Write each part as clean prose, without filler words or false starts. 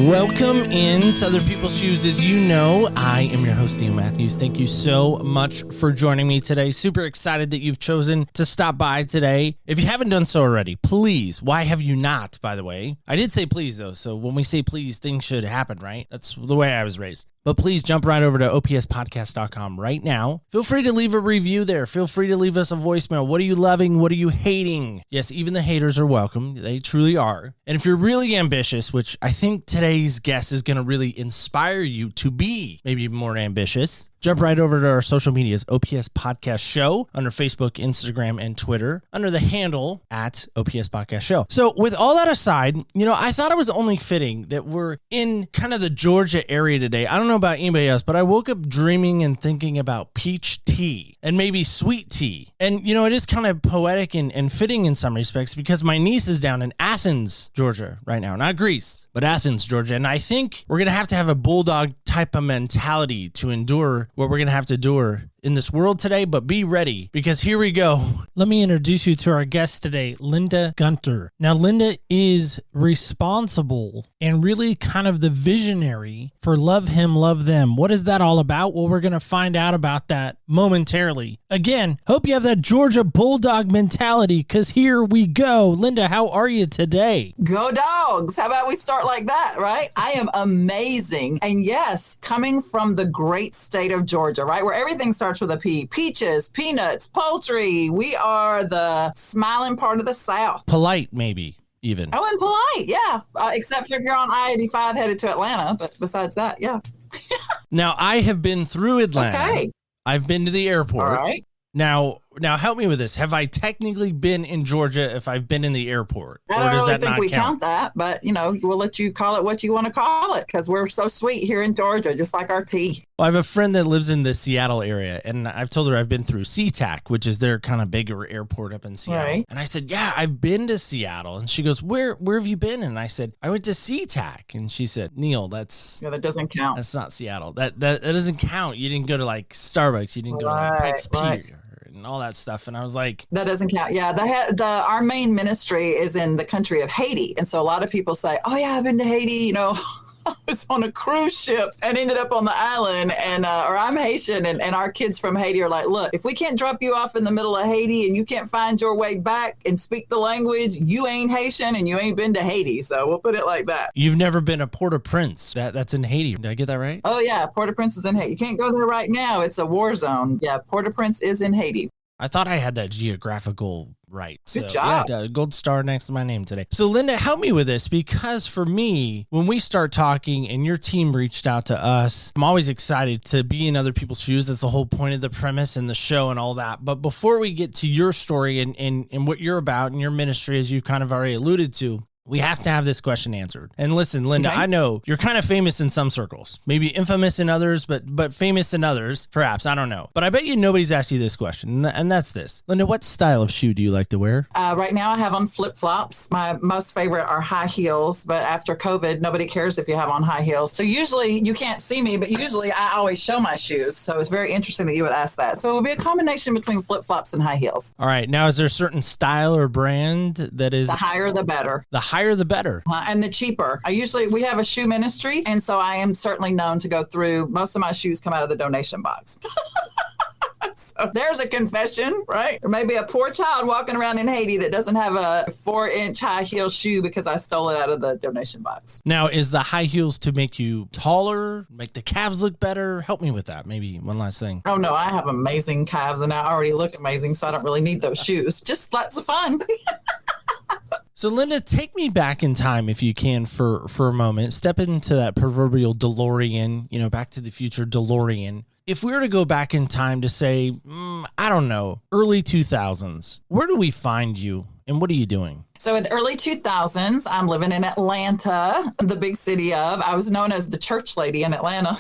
Welcome into Other People's Shoes. As you know, I am your host, Neil Matthews. Thank you so much for joining me today. Super excited that you've chosen to stop by today. If you haven't done so already, please, why have you not, by the way? I did say please, though, so when we say please, things should happen, right? That's the way I was raised. But please jump right over to opspodcast.com right now. Feel free to leave a review there. Feel free to leave us a voicemail. What are you loving? What are you hating? Yes, even the haters are welcome. They truly are. And if you're really ambitious, which I think today's guest is going to really inspire you to be maybe even more ambitious, jump right over to our social medias, OPS Podcast Show, under Facebook, Instagram, and Twitter, under the handle at OPS Podcast Show. So with all that aside, I thought it was only fitting that we're in kind of the Georgia area today. I don't know about anybody else, but I woke up dreaming and thinking about peach tea and maybe sweet tea. And, it is kind of poetic and fitting in some respects because my niece is down in Athens, Georgia right now. Not Greece, but Athens, Georgia. And I think we're going to have a bulldog type of mentality to endure what we're going to have to endure in this world today, but be ready because here we go. Let me introduce you to our guest today, Linda Gunter. Now, Linda is responsible and really kind of the visionary for Love Him, Love Them. What is that all about? Well, we're going to find out about that momentarily. Again, hope you have that Georgia Bulldog mentality because here we go. Linda, how are you today? Go Dogs. How about we start like that, right? I am amazing. And yes, coming from the great state of Georgia, right, where everything starts with a P. Peaches, peanuts, poultry. We are the smiling part of the South. Polite, maybe, even. Oh, and polite, yeah. Except for if you're on I-85 headed to Atlanta. But besides that, yeah. Now, I have been through Atlanta. Okay. I've been to the airport. All right. Now help me with this. Have I technically been in Georgia if I've been in the airport? I don't really think we count that, but, we'll let you call it what you want to call it because we're so sweet here in Georgia, just like our tea. Well, I have a friend that lives in the Seattle area, and I've told her I've been through SeaTac, which is their kind of bigger airport up in Seattle. Right. And I said, yeah, I've been to Seattle. And she goes, where have you been? And I said, I went to SeaTac. And she said, Neil, that doesn't count. That's not Seattle. That doesn't count. You didn't go to like Starbucks. You didn't go to Pikes Peak. And all that stuff. And I was like, that doesn't count. Yeah. Our main ministry is in the country of Haiti. And so a lot of people say, oh yeah, I've been to Haiti. I was on a cruise ship and ended up on the island or I'm Haitian and our kids from Haiti are like, look, if we can't drop you off in the middle of Haiti and you can't find your way back and speak the language, you ain't Haitian and you ain't been to Haiti. So we'll put it like that. You've never been to Port-au-Prince. That's in Haiti. Did I get that right? Oh yeah. Port-au-Prince is in Haiti. You can't go there right now. It's a war zone. Yeah. Port-au-Prince is in Haiti. I thought I had that geographical right. Good job. Yeah, gold star next to my name today. So Linda, help me with this because for me, when we start talking and your team reached out to us, I'm always excited to be in other people's shoes. That's the whole point of the premise and the show and all that. But before we get to your story and what you're about and your ministry, as you kind of already alluded to, we have to have this question answered. And listen, Linda, okay. I know you're kind of famous in some circles, maybe infamous in others, but famous in others, perhaps. I don't know. But I bet you nobody's asked you this question, and that's this. Linda, what style of shoe do you like to wear? Right now I have on flip-flops. My most favorite are high heels, but after COVID, nobody cares if you have on high heels. So usually, you can't see me, but usually I always show my shoes. So it's very interesting that you would ask that. So it would be a combination between flip-flops and high heels. All right. Now, is there a certain style or brand that is... The higher, the better. The higher, the better. And the cheaper. We have a shoe ministry, and so I am certainly known to go through, most of my shoes come out of the donation box. So there's a confession, right? There may be a poor child walking around in Haiti that doesn't have a 4-inch high heel shoe because I stole it out of the donation box. Now, is the high heels to make you taller, make the calves look better? Help me with that. Maybe one last thing. Oh, no, I have amazing calves, and I already look amazing, so I don't really need those shoes. Just lots of fun. So, Linda, take me back in time, if you can, for a moment. Step into that proverbial DeLorean, Back to the Future DeLorean. If we were to go back in time to say, I don't know, early 2000s, where do we find you and what are you doing? So in the early 2000s, I'm living in Atlanta, the big city of, I was known as the church lady in Atlanta.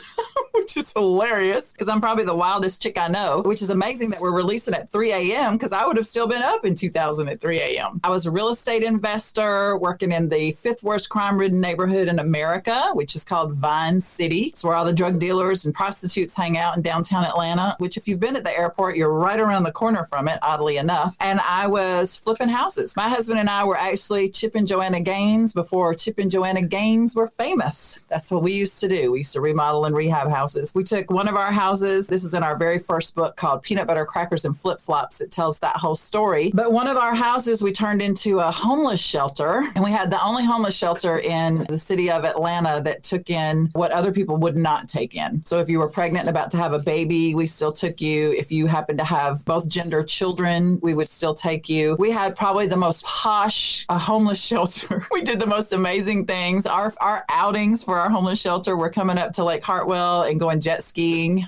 which is hilarious because I'm probably the wildest chick I know, which is amazing that we're releasing at 3 a.m. because I would have still been up in 2000 at 3 a.m. I was a real estate investor working in the fifth worst crime-ridden neighborhood in America, which is called Vine City. It's where all the drug dealers and prostitutes hang out in downtown Atlanta, which if you've been at the airport, you're right around the corner from it, oddly enough. And I was flipping houses. My husband and I were actually Chip and Joanna Gaines before Chip and Joanna Gaines were famous. That's what we used to do. We used to remodel and rehab houses. We took one of our houses. This is in our very first book called Peanut Butter Crackers and Flip-Flops. It tells that whole story. But one of our houses we turned into a homeless shelter. And we had the only homeless shelter in the city of Atlanta that took in what other people would not take in. So if you were pregnant and about to have a baby, we still took you. If you happened to have both gender children, we would still take you. We had probably the most posh homeless shelter. We did the most amazing things. Our outings for our homeless shelter were coming up to Lake Hartwell and going jet skiing.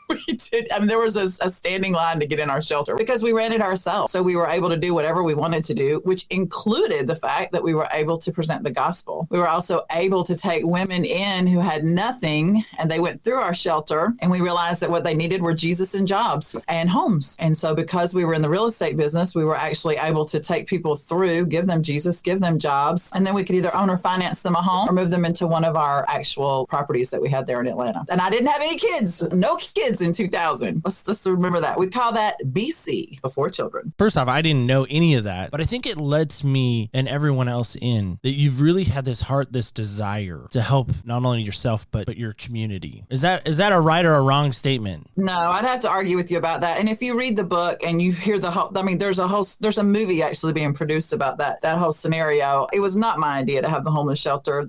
We did. I mean, there was a standing line to get in our shelter because we ran it ourselves. So we were able to do whatever we wanted to do, which included the fact that we were able to present the gospel. We were also able to take women in who had nothing, and they went through our shelter, and we realized that what they needed were Jesus and jobs and homes. And so because we were in the real estate business, we were actually able to take people through, give them Jesus, give them jobs, and then we could either own or finance them a home or move them into one of our actual properties that we had there in Atlanta. And I didn't have any kids, no kids in 2000. Let's remember that. We call that BC, before children. First off, I didn't know any of that, but I think it lets me and everyone else in that you've really had this heart, this desire to help not only yourself, but your community. Is that a right or a wrong statement? No, I'd have to argue with you about that. And if you read the book and you hear the whole, I mean, there's a movie actually being produced about that whole scenario. It was not my idea to have the homeless shelter.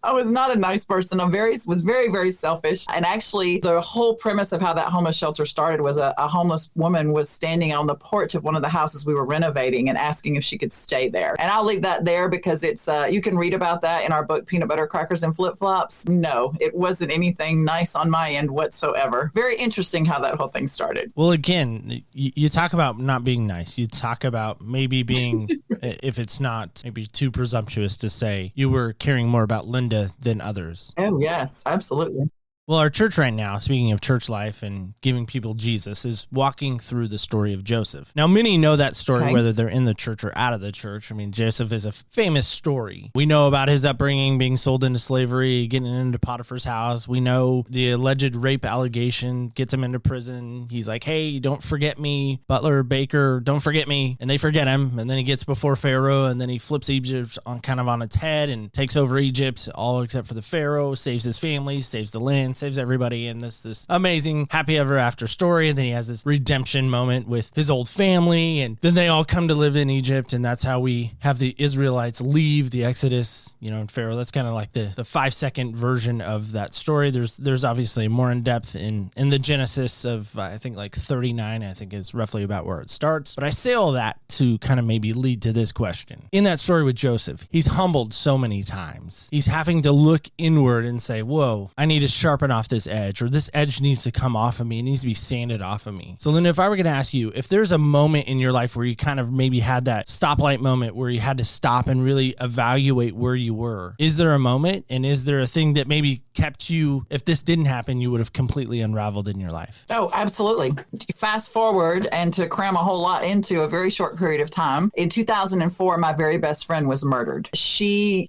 I was not a nice person. I was very, very selfish. And actually, the whole premise of how that homeless shelter started was a homeless woman was standing on the porch of one of the houses we were renovating and asking if she could stay there. And I'll leave that there because it's you can read about that in our book, Peanut Butter Crackers and Flip-Flops. No, it wasn't anything nice on my end whatsoever. Very interesting how that whole thing started. Well, again, you talk about not being nice. You talk about maybe being, if it's not maybe too presumptuous to say, you were caring more about Linda than others. Oh, yes, absolutely. Well, our church right now, speaking of church life and giving people Jesus, is walking through the story of Joseph. Now, many know that story, whether they're in the church or out of the church. I mean, Joseph is a famous story. We know about his upbringing, being sold into slavery, getting into Potiphar's house. We know the alleged rape allegation gets him into prison. He's like, hey, don't forget me, butler, baker, don't forget me. And they forget him. And then he gets before Pharaoh, and then he flips Egypt on its head and takes over Egypt, all except for the Pharaoh, saves his family, saves the land, saves everybody in this amazing happy ever after story. And then he has this redemption moment with his old family, and then they all come to live in Egypt, and that's how we have the Israelites leave the Exodus, and Pharaoh. That's kind of like the 5-second version of that story. There's obviously more in depth in the Genesis of I think like 39, I think is roughly about where it starts. But I say all that to kind of maybe lead to this question. In that story with Joseph, he's humbled so many times. He's having to look inward and say, whoa, I need to sharpen off this edge, or this edge needs to come off of me. It needs to be sanded off of me. So Linda, if I were going to ask you, if there's a moment in your life where you kind of maybe had that stoplight moment where you had to stop and really evaluate where you were, is there a moment, and is there a thing that maybe kept you, if this didn't happen, you would have completely unraveled in your life? Oh, absolutely. Fast forward, and to cram a whole lot into a very short period of time, in 2004, my very best friend was murdered.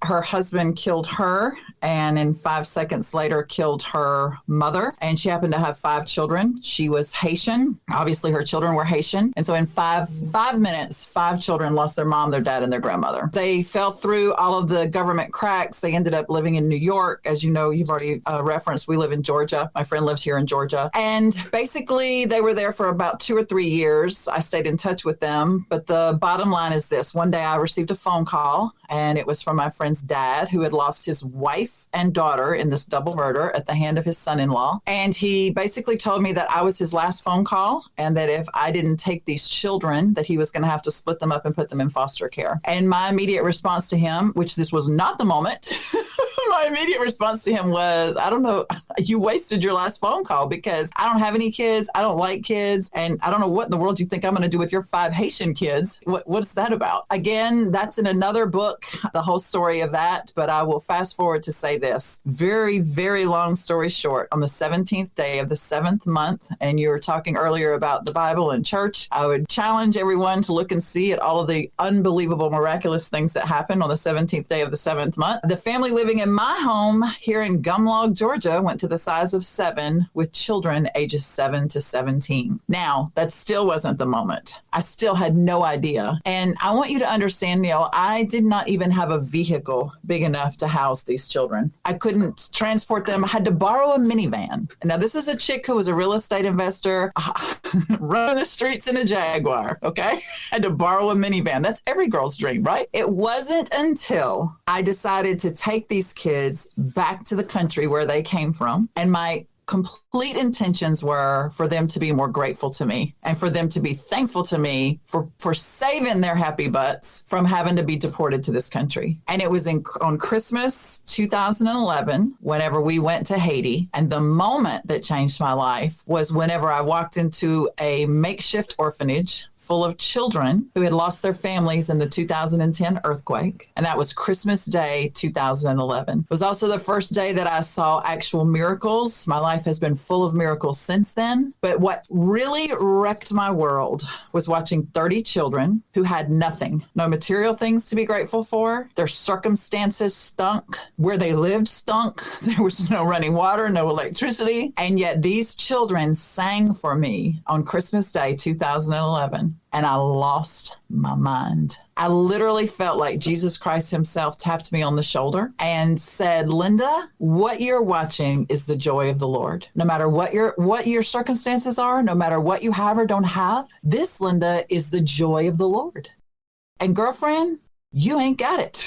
Her husband killed her, and in 5 seconds later killed her mother. And she happened to have 5 children. She was Haitian. Obviously, her children were Haitian. And so in five minutes, 5 children lost their mom, their dad, and their grandmother. They fell through all of the government cracks. They ended up living in New York. As you know, you've already referenced, we live in Georgia. My friend lives here in Georgia. And basically, they were there for about 2 or 3 years. I stayed in touch with them. But the bottom line is this. One day I received a phone call, and it was from my friend's dad, who had lost his wife and daughter in this double murder at the hand of his son-in-law. And he basically told me that I was his last phone call, and that if I didn't take these children, that he was going to have to split them up and put them in foster care. And my immediate response to him, which this was not the moment, my immediate response to him was, I don't know, you wasted your last phone call because I don't have any kids. I don't like kids. And I don't know what in the world you think I'm going to do with your 5 Haitian kids. What's that about? Again, that's in another book, the whole story of that. But I will fast forward to say this. Very, very long story short, on the 17th day of the 7th month, and you were talking earlier about the Bible and church, I would challenge everyone to look and see at all of the unbelievable, miraculous things that happened on the 17th day of the 7th month. The family living in my home here in Gumlog, Georgia, went to the size of 7 with children ages 7 to 17. Now, that still wasn't the moment. I still had no idea. And I want you to understand, Neil, I did not even have a vehicle big enough to house these children. I couldn't transport them. I had to borrow a minivan. Now, this is a chick who was a real estate investor running the streets in a Jaguar, okay? I had to borrow a minivan. That's every girl's dream, right? It wasn't until I decided to take these kids back to the country where they came from, and my complete intentions were for them to be more grateful to me and for them to be thankful to me for saving their happy butts from having to be deported to this country. And it was on Christmas 2011, whenever we went to Haiti. And the moment that changed my life was whenever I walked into a makeshift orphanage full of children who had lost their families in the 2010 earthquake. And that was Christmas Day, 2011. It was also the first day that I saw actual miracles. My life has been full of miracles since then. But what really wrecked my world was watching 30 children who had nothing, no material things to be grateful for. Their circumstances stunk. Where they lived stunk. There was no running water, no electricity. And yet these children sang for me on Christmas Day, 2011. And I lost my mind. I literally felt like Jesus Christ himself tapped me on the shoulder and said, Linda, what you're watching is the joy of the Lord. No matter what your circumstances are, no matter what you have or don't have, this, Linda, is the joy of the Lord. And girlfriend, you ain't got it.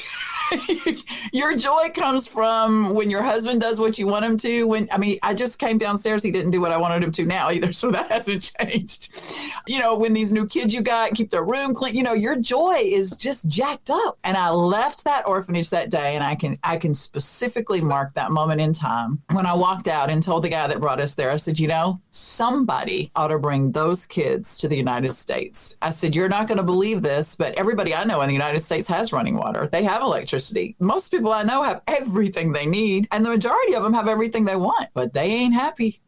Your joy comes from when your husband does what you want him to. I just came downstairs. He didn't do what I wanted him to now either. So that hasn't changed. When these new kids you got, keep their room clean, your joy is just jacked up. And I left that orphanage that day. And I can specifically mark that moment in time when I walked out and told the guy that brought us there, I said, somebody ought to bring those kids to the United States. I said, you're not going to believe this, but everybody I know in the United States has running water. They have electricity. Most people I know have everything they need, and the majority of them have everything they want, but they ain't happy.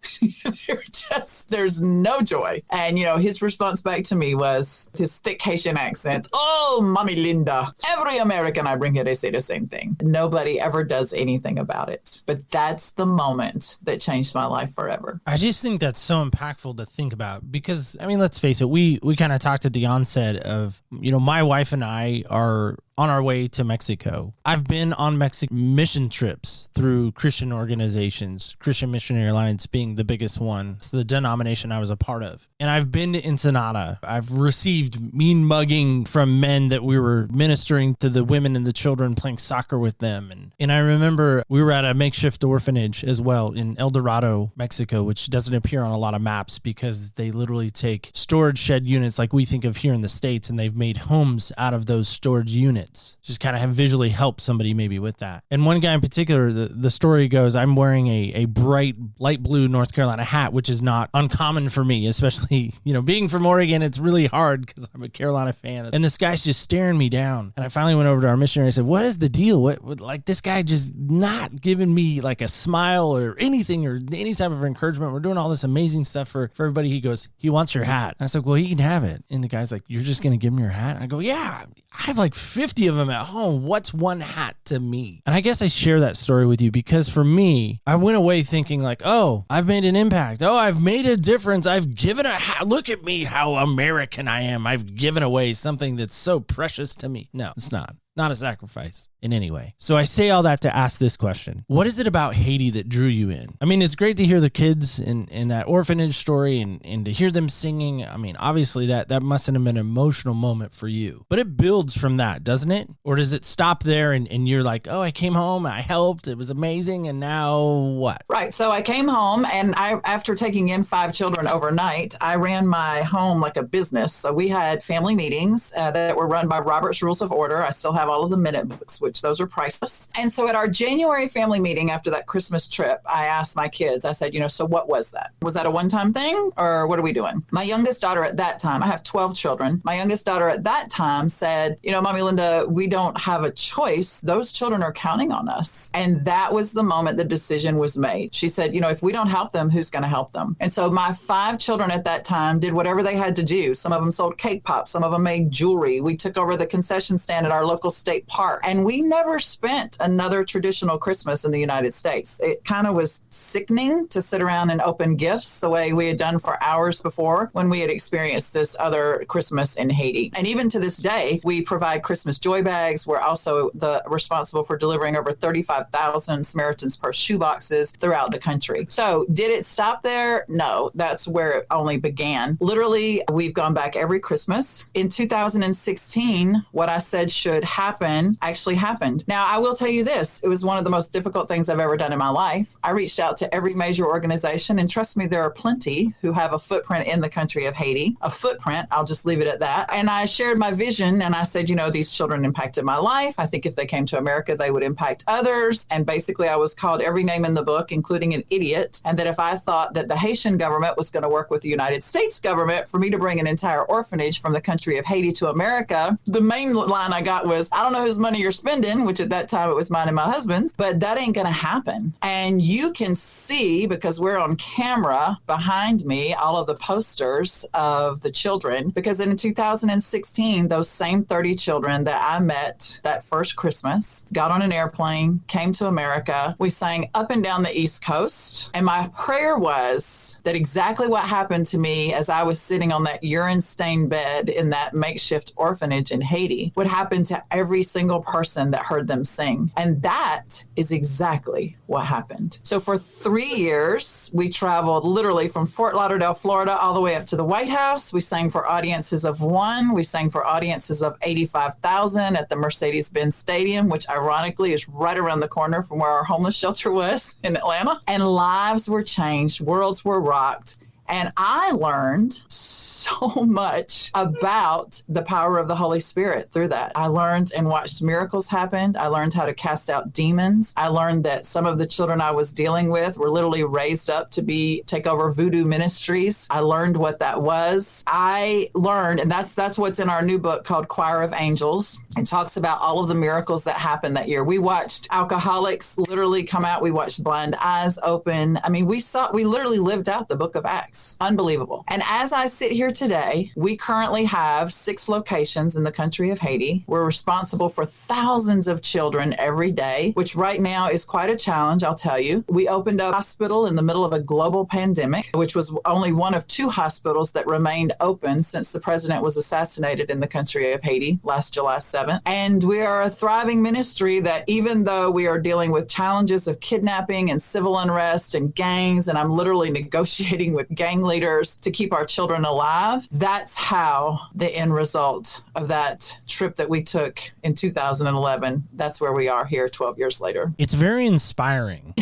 There's no joy. And, his response back to me was his thick Haitian accent. Oh, Mommy Linda, every American I bring here, they say the same thing. Nobody ever does anything about it. But that's the moment that changed my life forever. I just think that's so impactful to think about because, let's face it, we kind of talked at the onset of, my wife and I are on our way to Mexico. I've been on Mexican mission trips through Christian organizations, Christian Missionary Alliance being the biggest one. It's the denomination I was a part of. And I've been to Ensenada. I've received mean mugging from men that we were ministering to the women and the children, playing soccer with them. And I remember we were at a makeshift orphanage as well in El Dorado, Mexico, which doesn't appear on a lot of maps because they literally take storage shed units like we think of here in the States, and they've made homes out of those storage units. Just kind of have visually helped somebody maybe with that. And one guy in particular, the story goes, I'm wearing a bright light blue North Carolina hat, which is not uncommon for me, especially, being from Oregon, it's really hard because I'm a Carolina fan. And this guy's just staring me down. And I finally went over to our missionary and said, what is the deal? What like this guy just not giving me like a smile or anything or any type of encouragement. We're doing all this amazing stuff for everybody. He goes, he wants your hat. And I said, well, he can have it. And the guy's like, you're just going to give him your hat? And I go, yeah, I have like 50 of them at home. What's one hat to me? And I guess I share that story with you because for me, I went away thinking like, oh, I've made an impact. Oh, I've made a difference. I've given a hat. Look at me, how American I am. I've given away something that's so precious to me. No, it's not. Not a sacrifice in any way. So I say all that to ask this question. What is it about Haiti that drew you in? It's great to hear the kids in that orphanage story and to hear them singing. Obviously that must have been an emotional moment for you. But it builds from that, doesn't it? Or does it stop there and you're like, oh, I came home, I helped, it was amazing, and now what? Right. So I came home and after taking in 5 children overnight, I ran my home like a business. So we had family meetings that were run by Robert's Rules of Order. I still have have all of the minute books, which those are priceless. And so at our January family meeting after that Christmas trip, I asked my kids, I said, so what was that? Was that a one-time thing or what are we doing? My youngest daughter at that time, I have 12 children. My youngest daughter at that time said, Mommy Linda, we don't have a choice. Those children are counting on us. And that was the moment the decision was made. She said, if we don't help them, who's going to help them? And so my 5 children at that time did whatever they had to do. Some of them sold cake pops. Some of them made jewelry. We took over the concession stand at our local state park. And we never spent another traditional Christmas in the United States. It kind of was sickening to sit around and open gifts the way we had done for hours before when we had experienced this other Christmas in Haiti. And even to this day, we provide Christmas joy bags. We're also responsible for delivering over 35,000 Samaritan's Purse shoeboxes throughout the country. So did it stop there? No, that's where it only began. Literally, we've gone back every Christmas. In 2016, what I said should happen actually happened. Now, I will tell you this. It was one of the most difficult things I've ever done in my life. I reached out to every major organization, and trust me, there are plenty who have a footprint in the country of Haiti. A footprint, I'll just leave it at that. And I shared my vision, and I said, these children impacted my life. I think if they came to America, they would impact others. And basically, I was called every name in the book, including an idiot. And that if I thought that the Haitian government was going to work with the United States government for me to bring an entire orphanage from the country of Haiti to America, the main line I got was, I don't know whose money you're spending, which at that time it was mine and my husband's, but that ain't going to happen. And you can see, because we're on camera behind me, all of the posters of the children, because in 2016, those same 30 children that I met that first Christmas got on an airplane, came to America. We sang up and down the East Coast. And my prayer was that exactly what happened to me as I was sitting on that urine-stained bed in that makeshift orphanage in Haiti would happen to every single person that heard them sing. And that is exactly what happened. So for 3 years, we traveled literally from Fort Lauderdale, Florida, all the way up to the White House. We sang for audiences of 1. We sang for audiences of 85,000 at the Mercedes-Benz Stadium, which ironically is right around the corner from where our homeless shelter was in Atlanta. And lives were changed, worlds were rocked. And I learned so much about the power of the Holy Spirit through that. I learned and watched miracles happen. I learned how to cast out demons. I learned that some of the children I was dealing with were literally raised up to take over voodoo ministries. I learned what that was. I learned, and that's what's in our new book called Choir of Angels. It talks about all of the miracles that happened that year. We watched alcoholics literally come out. We watched blind eyes open. I mean, we literally lived out the book of Acts. Unbelievable. And as I sit here today, we currently have 6 locations in the country of Haiti. We're responsible for thousands of children every day, which right now is quite a challenge, I'll tell you. We opened a hospital in the middle of a global pandemic, which was only one of 2 hospitals that remained open since the president was assassinated in the country of Haiti last July 7th. And we are a thriving ministry that even though we are dealing with challenges of kidnapping and civil unrest and gangs, and I'm literally negotiating with gang leaders to keep our children alive. That's how the end result of that trip that we took in 2011, that's where we are here 12 years later. It's very inspiring.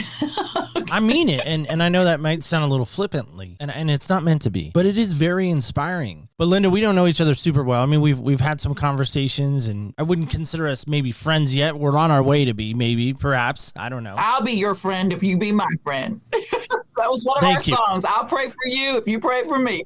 I mean it. And I know that might sound a little flippantly, and it's not meant to be, but it is very inspiring. But Linda, we don't know each other super well. I mean, we've had some conversations, and I wouldn't consider us maybe friends yet. We're on our way to be, maybe, perhaps. I don't know. I'll be your friend if you be my friend. That was one of our songs. I'll pray for you if you pray for me.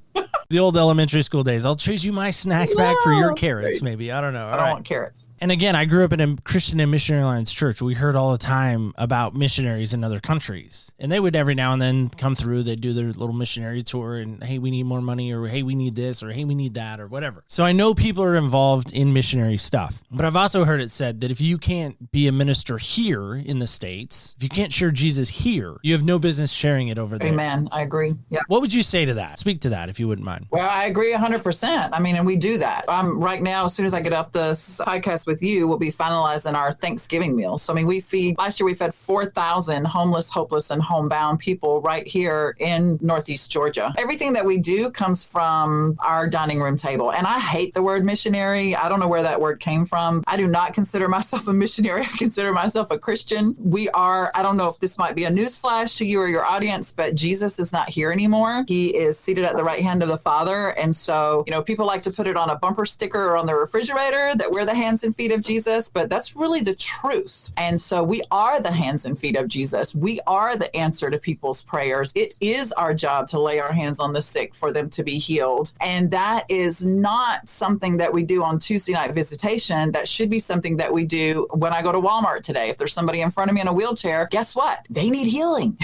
The old elementary school days. I'll trade you my snack bag for your carrots, maybe. I don't know. I don't want carrots. And again, I grew up in a Christian and Missionary Alliance church. We heard all the time about missionaries in other countries. And they would every now and then come through. They'd do their little missionary tour and, hey, we need more money, or hey, we need this, or hey, we need that, or whatever. So I know people are involved in missionary stuff. But I've also heard it said that if you can't be a minister here in the States, if you can't share Jesus here, you have no business sharing it over there. Amen. I agree. Yeah. What would you say to that? Speak to that if you wouldn't mind. Well, I agree 100%. I mean, and we do that. I'm right now, as soon as I get off this podcast with you, we'll be finalizing our Thanksgiving meal. So, I mean, last year we fed 4,000 homeless, hopeless, and homebound people right here in Northeast Georgia. Everything that we do comes from our dining room table. And I hate the word missionary. I don't know where that word came from. I do not consider myself a missionary. I consider myself a Christian. I don't know if this might be a newsflash to you or your audience, but Jesus is not here anymore. He is seated at the right hand of the Father. And so, people like to put it on a bumper sticker or on the refrigerator that we're the hands and feet feet of Jesus, but that's really the truth. And so we are the hands and feet of Jesus. We are the answer to people's prayers. It is our job to lay our hands on the sick for them to be healed. And that is not something that we do on Tuesday night visitation. That should be something that we do when I go to Walmart today. If there's somebody in front of me in a wheelchair, guess what? They need healing.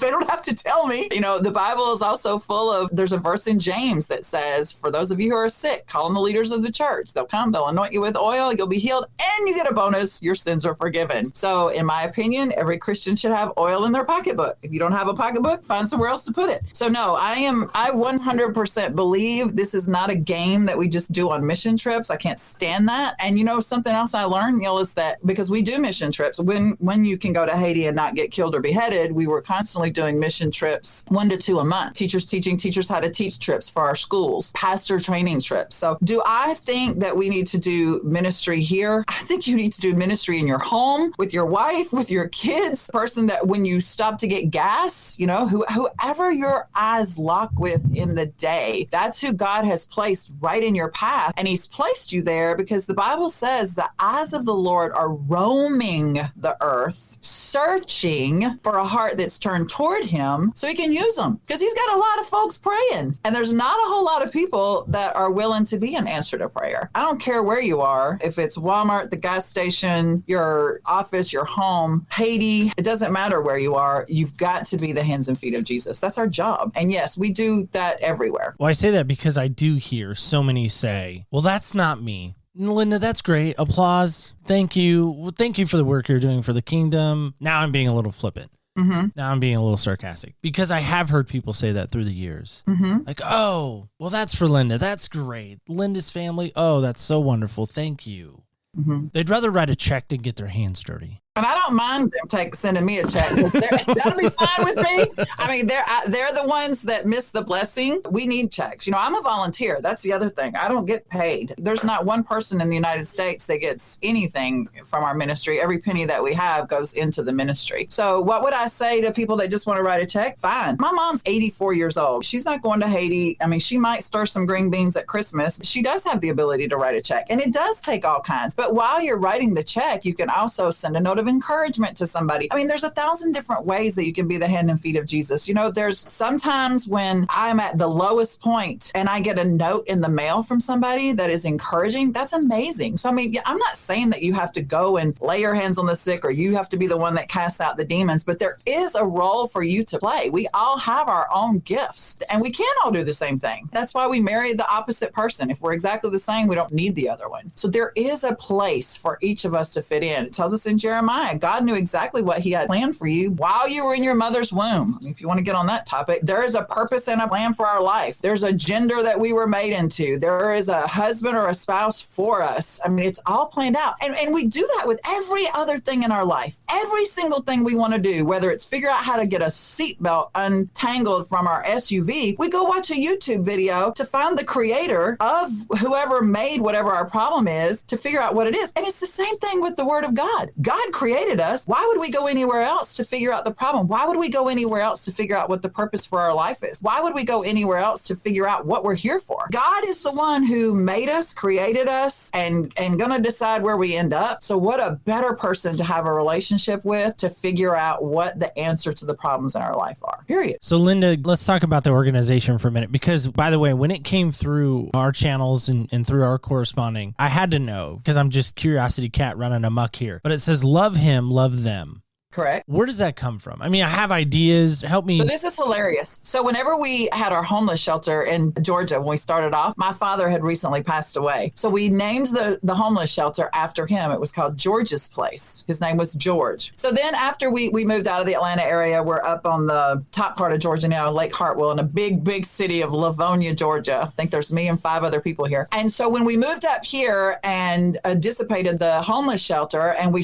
They don't have to tell me. You know, the Bible is also full of, there's a verse in James that says, for those of you who are sick, call on the leaders of the church. They'll come, they'll anoint you with oil, you'll be healed, and you get a bonus. Your sins are forgiven. So in my opinion, every Christian should have oil in their pocketbook. If you don't have a pocketbook, find somewhere else to put it. So no, I 100% believe this is not a game that we just do on mission trips. I can't stand that. And you know, something else I learned, Neil, is that because we do mission trips, when you can go to Haiti and not get killed or beheaded, we were constantly doing mission trips, 1 to 2 a month. Teachers teaching teachers how to teach trips for our schools, pastor training trips. So do I think that we need to do ministry here? I think you need to do ministry in your home, with your wife, with your kids, person that when you stop to get gas, you know, whoever your eyes lock with in the day, that's who God has placed right in your path. And he's placed you there because the Bible says the eyes of the Lord are roaming the earth, searching for a heart that's turned toward him so he can use them, because he's got a lot of folks praying. And there's not a whole lot of people that are willing to be an answer to prayer. I don't care where you are, if it's Walmart, the gas station, your office, your home, Haiti, it doesn't matter where you are. You've got to be the hands and feet of Jesus. That's our job. And yes, we do that everywhere. Well, I say that because I do hear so many say, well, that's not me. Linda, that's great. Applause. Thank you. Well, thank you for the work you're doing for the kingdom. Now I'm being a little flippant. Mm-hmm. Now I'm being a little sarcastic because I have heard people say that through the years. Mm-hmm. Like, oh, well, that's for Linda. That's great. Linda's family. Oh, that's so wonderful. Thank you. Mm-hmm. They'd rather write a check than get their hands dirty. And I don't mind them sending me a check. That'll be fine with me. I mean, they're the ones that miss the blessing. We need checks. You know, I'm a volunteer. That's the other thing. I don't get paid. There's not one person in the United States that gets anything from our ministry. Every penny that we have goes into the ministry. So what would I say to people that just want to write a check? Fine. My mom's 84 years old. She's not going to Haiti. I mean, she might stir some green beans at Christmas. She does have the ability to write a check. And it does take all kinds. But while you're writing the check, you can also send a note of encouragement to somebody. I mean, there's 1,000 different ways that you can be the hand and feet of Jesus. You know, there's sometimes when I'm at the lowest point and I get a note in the mail from somebody that is encouraging, that's amazing. So, I mean, I'm not saying that you have to go and lay your hands on the sick or you have to be the one that casts out the demons, but there is a role for you to play. We all have our own gifts and we can't all do the same thing. That's why we marry the opposite person. If we're exactly the same, we don't need the other one. So there is a place for each of us to fit in. It tells us in Jeremiah, God knew exactly what he had planned for you while you were in your mother's womb. If you want to get on that topic, there is a purpose and a plan for our life. There's a gender that we were made into. There is a husband or a spouse for us. I mean, it's all planned out. And we do that with every other thing in our life. Every single thing we want to do, whether it's figure out how to get a seatbelt untangled from our SUV, we go watch a YouTube video to find the creator of whoever made whatever our problem is to figure out what it is. And it's the same thing with the Word of God. God created us. Why would we go anywhere else to figure out the problem? Why would we go anywhere else to figure out what the purpose for our life is? Why would we go anywhere else to figure out what we're here for? God is the one who made us, created us, and going to decide where we end up. So what a better person to have a relationship with to figure out what the answer to the problems in our life are, period. So Linda, let's talk about the organization for a minute, because by the way, when it came through our channels and through our corresponding, I had to know, because I'm just curiosity cat running amok here, but it says love him, love them. Correct. Where does that come from? I mean, I have ideas. Help me. So this is hilarious. So whenever we had our homeless shelter in Georgia, when we started off, my father had recently passed away. So we named the homeless shelter after him. It was called George's Place. His name was George. So then after we moved out of the Atlanta area, we're up on the top part of Georgia now, Lake Hartwell, in a big city of Livonia, Georgia. I think there's me and 5 other people here. And so when we moved up here and dissipated the homeless shelter and we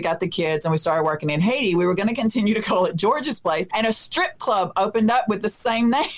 got the kids and we started working in Haiti, we were going to continue to call it George's Place, and a strip club opened up with the same name.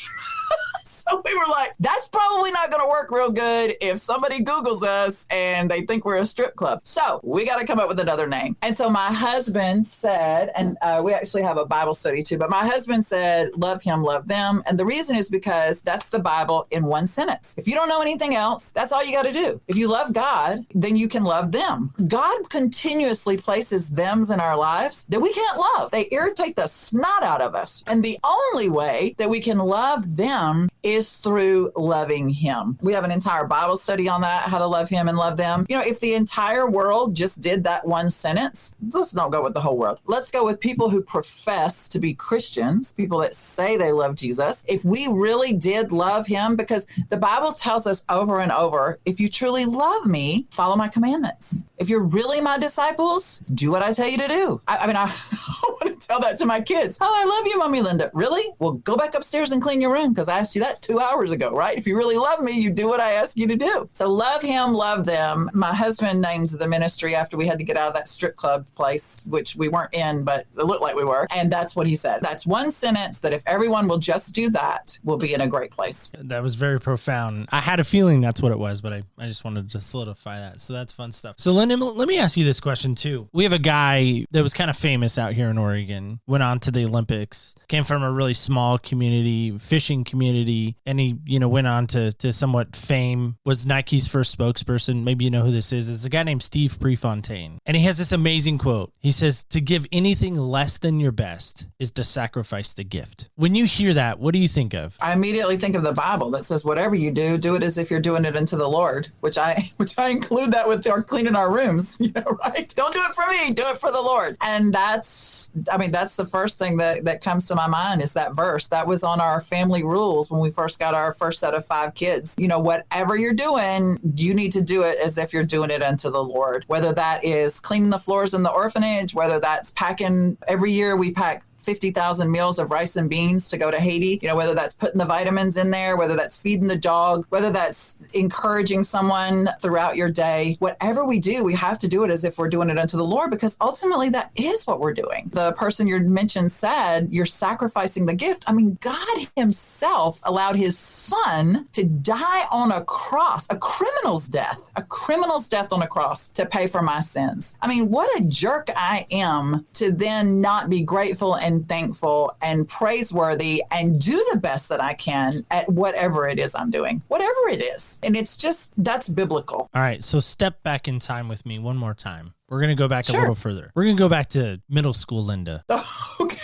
So So we were like, that's probably not going to work real good if somebody Googles us and they think we're a strip club. So we got to come up with another name. And so my husband said, and we actually have a Bible study too, but my husband said, love him, love them. And the reason is because that's the Bible in one sentence. If you don't know anything else, that's all you got to do. If you love God, then you can love them. God continuously places thems in our lives that we can't love. They irritate the snot out of us. And the only way that we can love them is through loving him. We have an entire Bible study on that, how to love him and love them. You know, if the entire world just did that one sentence, let's not go with the whole world. Let's go with people who profess to be Christians, people that say they love Jesus. If we really did love him, because the Bible tells us over and over, if you truly love me, follow my commandments. If you're really my disciples, do what I tell you to do. I want to tell that to my kids. Oh, I love you, Mommy Linda. Really? Well, go back upstairs and clean your room because I asked you that 2 hours ago, right? If you really love me, you do what I ask you to do. So love him, love them. My husband named the ministry after we had to get out of that strip club place, which we weren't in, but it looked like we were. And that's what he said. That's one sentence that if everyone will just do that, we'll be in a great place. That was very profound. I had a feeling that's what it was, but I just wanted to solidify that. So that's fun stuff. So Linda, let me ask you this question too. We have a guy that was kind of famous out here in Oregon, went on to the Olympics, came from a really small community, fishing community, and he, went on to somewhat fame, was Nike's first spokesperson. Maybe you know who this is. It's a guy named Steve Prefontaine. And he has this amazing quote. He says, to give anything less than your best is to sacrifice the gift. When you hear that, what do you think of? I immediately think of the Bible that says, whatever you do, do it as if you're doing it unto the Lord, which I include that with our cleaning our rooms, right? Don't do it for me, do it for the Lord. And that's the first thing that comes to my mind is that verse. That was on our family rules when we first got our first set of 5 kids. Whatever you're doing, you need to do it as if you're doing it unto the Lord. Whether that is cleaning the floors in the orphanage, whether that's packing, every year we pack 50,000 meals of rice and beans to go to Haiti, whether that's putting the vitamins in there, whether that's feeding the dog, whether that's encouraging someone throughout your day, whatever we do, we have to do it as if we're doing it unto the Lord, because ultimately that is what we're doing. The person you mentioned said, you're sacrificing the gift. God himself allowed his son to die on a cross, a criminal's death on a cross to pay for my sins. What a jerk I am to then not be grateful and thankful and praiseworthy and do the best that I can at whatever it is I'm doing, whatever it is. And it's just, that's biblical. All right. So step back in time with me one more time. We're going to go back Sure. a little further. We're going to go back to middle school Linda. Okay.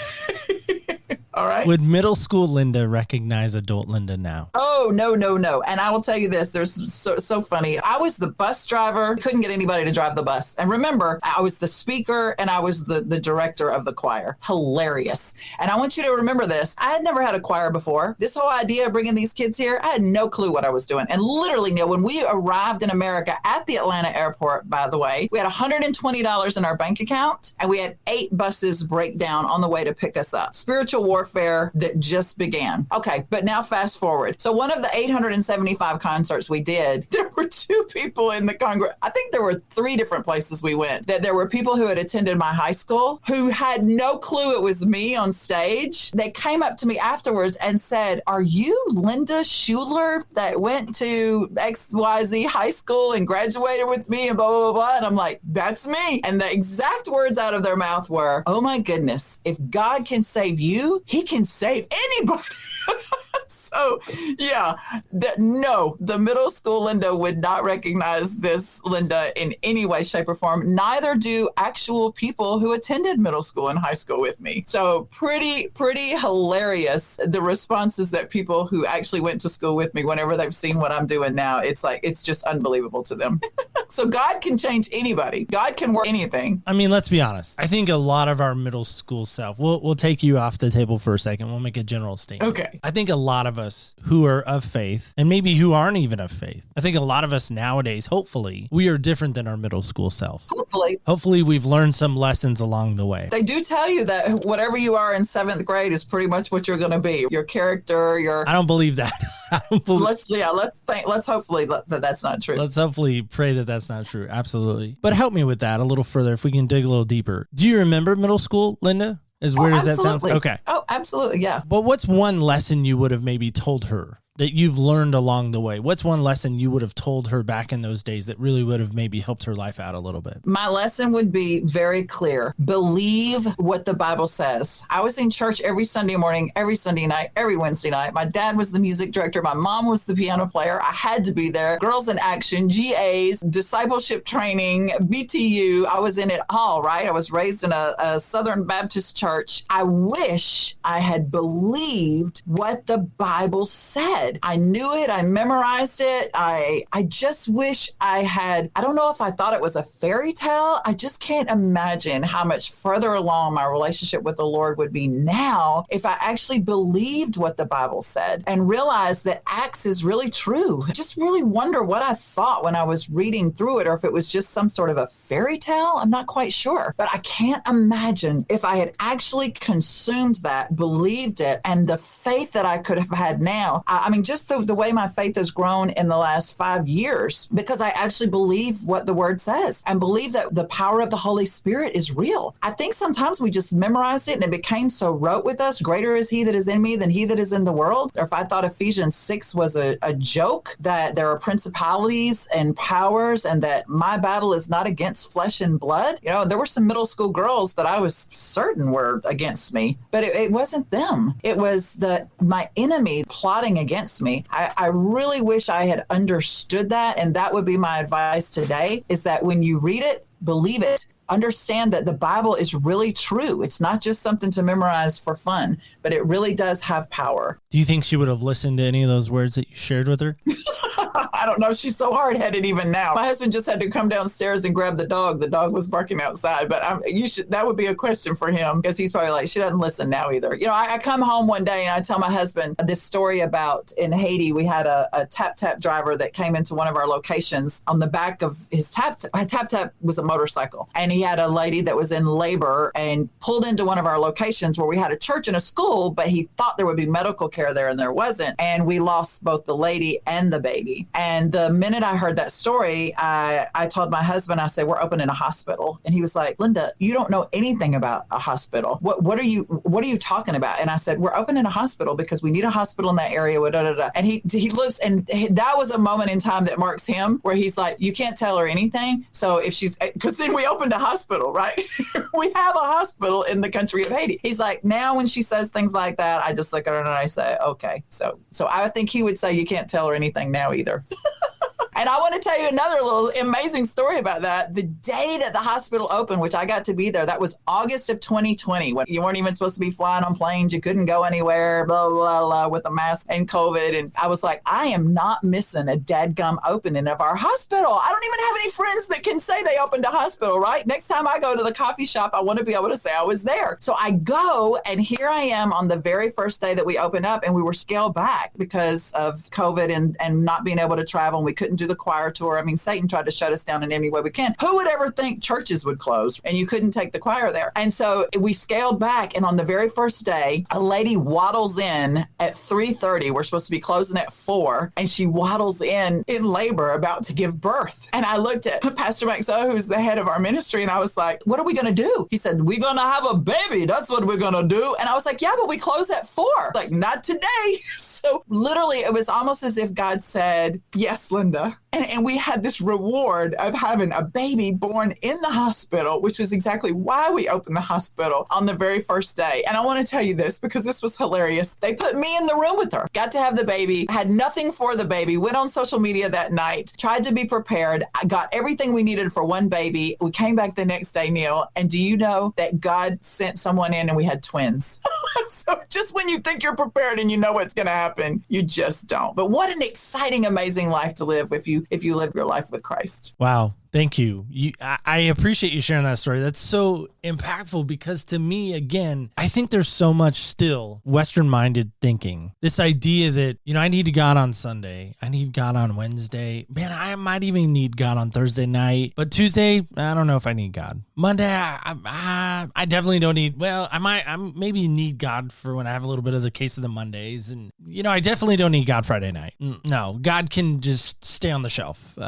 All right. Would middle school Linda recognize adult Linda now? Oh, no. And I will tell you this, there's so funny. I was the bus driver, couldn't get anybody to drive the bus. And remember, I was the speaker and I was the director of the choir. Hilarious. And I want you to remember this. I had never had a choir before. This whole idea of bringing these kids here, I had no clue what I was doing. And literally, Neil, when we arrived in America at the Atlanta airport, by the way, we had $120 in our bank account and we had 8 buses break down on the way to pick us up. Spiritual warfare that just began. Okay, but now fast forward. So one of the 875 concerts we did, there were 2 people in the Congress. I think there were 3 different places we went. That there were people who had attended my high school who had no clue it was me on stage. They came up to me afterwards and said, "Are you Linda Schuler that went to XYZ high school and graduated with me and blah, blah, blah, blah?" And I'm like, "That's me." And the exact words out of their mouth were, "Oh my goodness, if God can save you, he can save anybody." So, yeah, the middle school Linda would not recognize this Linda in any way, shape, or form. Neither do actual people who attended middle school and high school with me. So pretty hilarious, the responses that people who actually went to school with me, whenever they've seen what I'm doing now, it's just unbelievable to them. So God can change anybody. God can work anything. Let's be honest. I think a lot of our middle school self, we'll take you off the table for a second. We'll make a general statement. Okay. I think a lot of us who are of faith, and maybe who aren't even of faith, I think a lot of us nowadays, hopefully, we are different than our middle school self. Hopefully we've learned some lessons along the way. They do tell you that whatever you are in 7th grade is pretty much what you're going to be. Your character, I don't believe that. Let's hopefully that's not true. Let's hopefully pray that that's not true. Absolutely. But help me with that a little further if we can dig a little deeper. Do you remember middle school, Linda? As weird as that sounds? Okay. Oh, absolutely, yeah. But what's one lesson you would have maybe told her that you've learned along the way? What's one lesson you would have told her back in those days that really would have maybe helped her life out a little bit? My lesson would be very clear. Believe what the Bible says. I was in church every Sunday morning, every Sunday night, every Wednesday night. My dad was the music director. My mom was the piano player. I had to be there. Girls in Action, GAs, discipleship training, BTU. I was in it all, right? I was raised in a Southern Baptist church. I wish I had believed what the Bible said. I knew it. I memorized it. I just wish I had, I don't know if I thought it was a fairy tale. I just can't imagine how much further along my relationship with the Lord would be now if I actually believed what the Bible said and realized that Acts is really true. I just really wonder what I thought when I was reading through it, or if it was just some sort of a fairy tale. I'm not quite sure, but I can't imagine if I had actually consumed that, believed it, and the faith that I could have had now. I mean, just the way my faith has grown in the last 5 years, because I actually believe what the word says and believe that the power of the Holy Spirit is real. I think sometimes we just memorized it and it became so rote with us. Greater is he that is in me than he that is in the world. Or if I thought Ephesians 6 was a joke, that there are principalities and powers and that my battle is not against flesh and blood. You know, there were some middle school girls that I was certain were against me, but it wasn't them. It was my enemy plotting against me. I really wish I had understood that. And that would be my advice today, is that when you read it, believe it. Understand that the Bible is really true. It's not just something to memorize for fun, but it really does have power. Do you think she would have listened to any of those words that you shared with her? I don't know. She's so hard-headed even now. My husband just had to come downstairs and grab the dog. The dog was barking outside, but that would be a question for him, because he's probably like, she doesn't listen now either. You know, I come home one day and I tell my husband this story about in Haiti, we had a tap-tap driver that came into one of our locations. On the back of his tap-tap was a motorcycle, and he had a lady that was in labor and pulled into one of our locations where we had a church and a school, but he thought there would be medical care there and there wasn't. And we lost both the lady and the baby. And the minute I heard that story, I told my husband, I said, we're opening a hospital. And he was like, Linda, you don't know anything about a hospital. What are you talking about? And I said, we're opening a hospital because we need a hospital in that area. And he looks, and that was a moment in time that marks him, where he's like, you can't tell her anything. So if because then we opened a hospital, right? We have a hospital in the country of Haiti. He's like, now when she says things like that, I just look at her and I say, okay. So I think he would say you can't tell her anything now either. And I want to tell you another little amazing story about that. The day that the hospital opened, which I got to be there, that was August of 2020, when you weren't even supposed to be flying on planes. You couldn't go anywhere, blah, blah, blah, with a mask and COVID. And I was like, I am not missing a dadgum opening of our hospital. I don't even have any friends that can say they opened a hospital, right? Next time I go to the coffee shop, I want to be able to say I was there. So I go, and here I am on the very first day that we opened up, and we were scaled back because of COVID and not being able to travel. And we couldn't do the choir tour. I mean, Satan tried to shut us down in any way we can. Who would ever think churches would close and you couldn't take the choir there? And so we scaled back. And on the very first day, a lady waddles in at 3:30. We're supposed to be closing at 4. And she waddles in labor, about to give birth. And I looked at Pastor Maxo, who's the head of our ministry, and I was like, what are we going to do? He said, we're going to have a baby. That's what we're going to do. And I was like, yeah, but we close at 4. Like, not today. So literally, it was almost as if God said, yes, Linda. And we had this reward of having a baby born in the hospital, which was exactly why we opened the hospital on the very first day. And I want to tell you this because this was hilarious. They put me in the room with her, got to have the baby, had nothing for the baby, went on social media that night, tried to be prepared. I got everything we needed for one baby. We came back the next day, Neil. And do you know that God sent someone in and we had twins? So just when you think you're prepared and you know what's going to happen, you just don't. But what an exciting, amazing life to live if you live your life with Christ. Wow. Thank you. I appreciate you sharing that story. That's so impactful because to me, again, I think there's so much still Western-minded thinking. This idea that, I need God on Sunday. I need God on Wednesday. Man, I might even need God on Thursday night. But Tuesday, I don't know if I need God. Monday, I definitely don't need, I maybe need God for when I have a little bit of the case of the Mondays. And, I definitely don't need God Friday night. No, God can just stay on the shelf.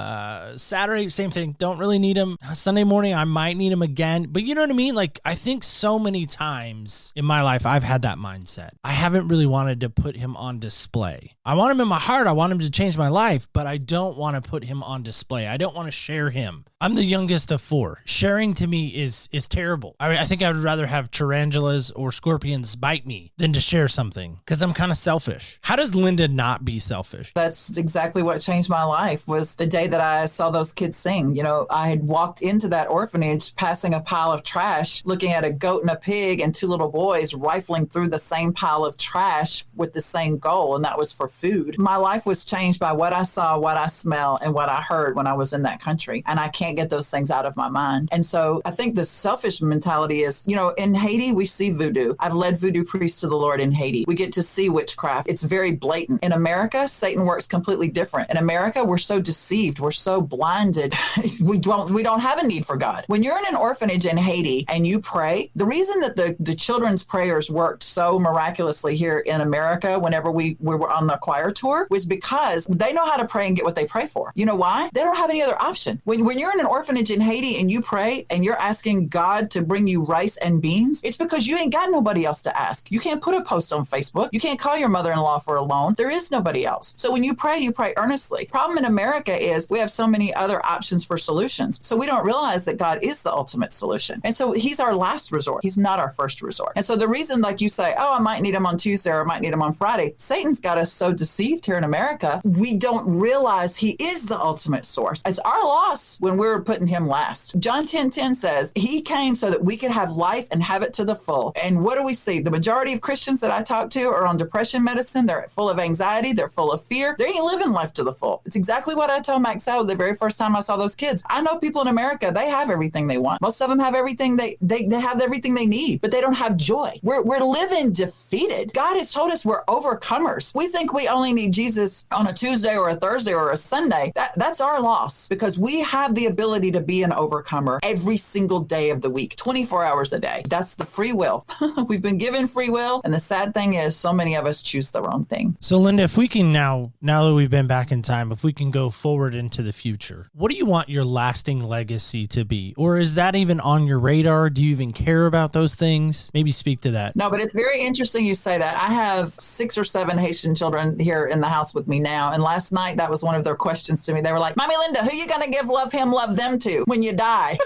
Saturday, same thing. don't really need him. Sunday morning, I might need him again. But you know what I mean? Like, I think so many times in my life, I've had that mindset. I haven't really wanted to put him on display. I want him in my heart. I want him to change my life, but I don't want to put him on display. I don't want to share him. I'm the youngest of 4. Sharing to me is terrible. I think I would rather have tarantulas or scorpions bite me than to share something because I'm kind of selfish. How does Linda not be selfish? That's exactly what changed my life was the day that I saw those kids sing. You know, I had walked into that orphanage passing a pile of trash, looking at a goat and a pig and 2 little boys rifling through the same pile of trash with the same goal, and that was for food. My life was changed by what I saw, what I smelled, and what I heard when I was in that country. And I can't get those things out of my mind. And so I think the selfish mentality is, you know, in Haiti, we see voodoo. I've led voodoo priests to the Lord in Haiti. We get to see witchcraft. It's very blatant. In America, Satan works completely different. In America, we're so deceived. We're so blinded. We don't have a need for God. When you're in an orphanage in Haiti and you pray, the reason that the children's prayers worked so miraculously here in America whenever we were on the choir tour was because they know how to pray and get what they pray for. You know why? They don't have any other option. When you're in an orphanage in Haiti and you pray and you're asking God to bring you rice and beans, it's because you ain't got nobody else to ask. You can't put a post on Facebook. You can't call your mother-in-law for a loan. There is nobody else. So when you pray earnestly. Problem in America is we have so many other options for solutions. So we don't realize that God is the ultimate solution. And so he's our last resort. He's not our first resort. And so the reason, like you say, oh, I might need him on Tuesday or I might need him on Friday. Satan's got us so deceived here in America. We don't realize he is the ultimate source. It's our loss when we're putting him last. John 10:10 says he came so that we could have life and have it to the full. And what do we see? The majority of Christians that I talk to are on depression medicine. They're full of anxiety. They're full of fear. They ain't living life to the full. It's exactly what I told Max Howell the very first time I saw those kids. I know people in America, they have everything they want. Most of them have everything they have everything they need, but they don't have joy. We're living defeated. God has told us we're overcomers. We think we only need Jesus on a Tuesday or a Thursday or a Sunday. That's our loss because we have the ability to be an overcomer every single day of the week, 24 hours a day. That's the free will. We've been given free will. And the sad thing is so many of us choose the wrong thing. So Linda, if we can now that we've been back in time, if we can go forward into the future, what do you want your lasting legacy to be? Or is that even on your radar? Do you even care about those things? Maybe speak to that. No, but it's very interesting you say that. I have 6 or 7 Haitian children here in the house with me now. And last night, that was one of their questions to me. They were like, Mommy Linda, who you going to give love him, love them to when you die?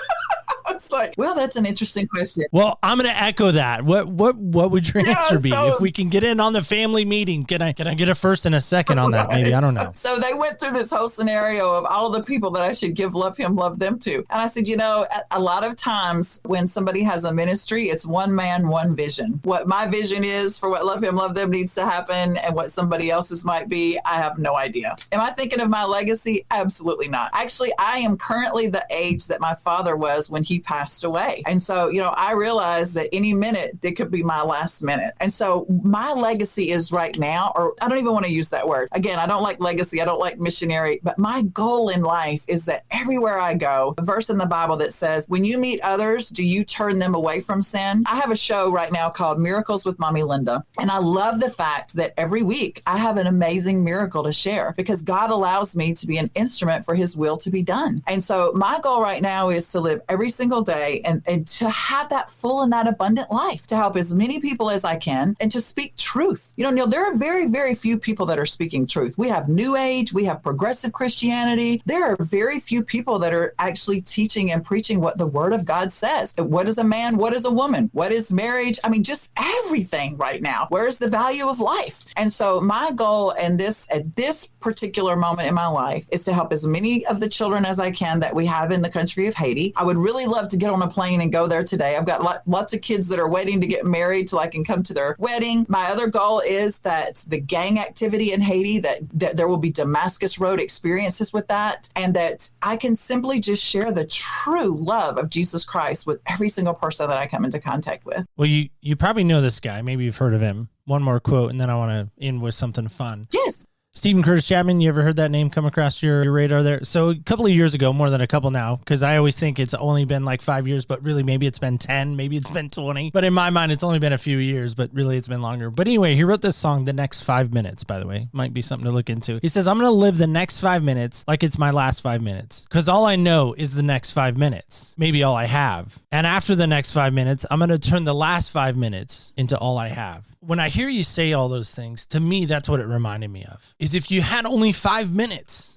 It's like, well, that's an interesting question. Well, I'm going to echo that. What would your answer be? If we can get in on the family meeting, can I get a first and a second on that? Maybe, I don't know. So they went through this whole scenario of all of the people that I should give love him, love them to. And I said, you know, a lot of times when somebody has a ministry, it's one man, one vision. What my vision is for what love him, love them needs to happen and what somebody else's might be, I have no idea. Am I thinking of my legacy? Absolutely not. Actually, I am currently the age that my father was when he passed away. And so, you know, I realized that any minute it could be my last minute. And so my legacy is right now, or I don't even want to use that word. Again, I don't like legacy. I don't like missionary, but my goal in life is that everywhere I go, a verse in the Bible that says, when you meet others, do you turn them away from sin? I have a show right now called Miracles with Mommy Linda. And I love the fact that every week I have an amazing miracle to share because God allows me to be an instrument for his will to be done. And so my goal right now is to live every single day and to have that full and that abundant life, to help as many people as I can and to speak truth. You know, Neil, there are very, very few people that are speaking truth. We have New Age, we have progressive Christianity. There are very few people that are actually teaching and preaching what the Word of God says. What is a man? What is a woman? What is marriage? I mean, just everything right now. Where's the value of life? And so my goal at this particular moment in my life is to help as many of the children as I can that we have in the country of Haiti. I would really love to get on a plane and go there today. I've got lots of kids that are waiting to get married till I can come to their wedding. My other goal is that the gang activity in Haiti, that there will be Damascus Road experiences with that, and that I can simply just share the true love of Jesus Christ with every single person that I come into contact with. Well, you probably know this guy. Maybe you've heard of him. One more quote, and then I want to end with something fun. Yes. Stephen Curtis Chapman, you ever heard that name come across your radar there? So a couple of years ago, more than a couple now, because I always think it's only been like 5 years, but really maybe it's been 10, maybe it's been 20. But in my mind, it's only been a few years, but really it's been longer. But anyway, he wrote this song, The Next 5 Minutes, by the way. Might be something to look into. He says, I'm going to live the next 5 minutes like it's my last 5 minutes, because all I know is the next 5 minutes, maybe all I have. And after the next 5 minutes, I'm going to turn the last 5 minutes into all I have. When I hear you say all those things, to me, that's what it reminded me of, is if you had only 5 minutes,